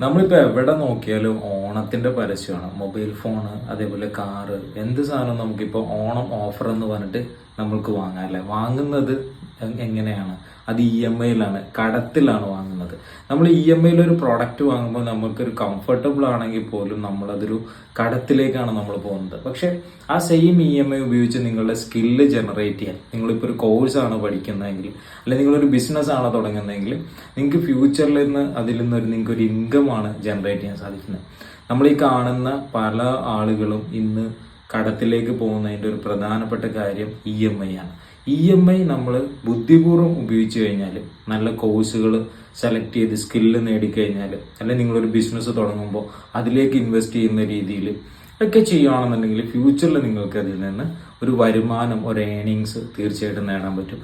നമ്മളിപ്പോൾ എവിടെ നോക്കിയാലും ഓണത്തിന്റെ പരസ്യമാണ്. മൊബൈൽ ഫോണ്, അതേപോലെ കാറ്, എന്ത് സാധനം നമുക്കിപ്പോൾ ഓണം ഓഫർ എന്ന് പറഞ്ഞിട്ട് നമ്മൾക്ക് വാങ്ങാം അല്ലേ. വാങ്ങുന്നത് എങ്ങനെയാണ്? അത് EMIയിലാണ്, കടത്തിലാണ് വാങ്ങുന്നത്. നമ്മൾ EMIയിൽ ഒരു പ്രോഡക്റ്റ് വാങ്ങുമ്പോൾ നമുക്കൊരു കംഫർട്ടബിൾ ആണെങ്കിൽ പോലും നമ്മളതൊരു കടത്തിലേക്കാണ് നമ്മൾ പോകുന്നത്. പക്ഷെ ആ സെയിം EMI ഉപയോഗിച്ച് നിങ്ങളുടെ സ്കില്ല് ജനറേറ്റ് ചെയ്യാൻ, നിങ്ങളിപ്പോൾ ഒരു കോഴ്സാണ് പഠിക്കുന്നതെങ്കിൽ, അല്ലെങ്കിൽ നിങ്ങളൊരു ബിസിനസ് ആണ് തുടങ്ങുന്നതെങ്കിൽ, നിങ്ങൾക്ക് ഫ്യൂച്ചറിൽ നിന്ന് അതിൽ നിന്നൊരു നിങ്ങൾക്കൊരു ഇൻകമാണ് ജനറേറ്റ് ചെയ്യാൻ സാധിക്കുന്നത്. നമ്മൾ ഈ കാണുന്ന പല ആളുകളും ഇന്ന് കടത്തിലേക്ക് പോകുന്നതിൻ്റെ ഒരു പ്രധാനപ്പെട്ട കാര്യം EMI ആണ്. EMI നമ്മൾ ബുദ്ധിപൂർവ്വം ഉപയോഗിച്ച് കഴിഞ്ഞാൽ, നല്ല കോഴ്സുകൾ സെലക്ട് ചെയ്ത് സ്കില്ല് നേടിക്കഴിഞ്ഞാൽ, അല്ലെങ്കിൽ നിങ്ങളൊരു ബിസിനസ് തുടങ്ങുമ്പോൾ അതിലേക്ക് ഇൻവെസ്റ്റ് ചെയ്യുന്ന രീതിയിൽ ഒക്കെ ചെയ്യുകയാണെന്നുണ്ടെങ്കിൽ ഫ്യൂച്ചറിൽ നിങ്ങൾക്ക് അതിൽ നിന്ന് ഒരു വരുമാനം, ഒരു ഏണിങ്സ് തീർച്ചയായിട്ടും നേടാൻ പറ്റും.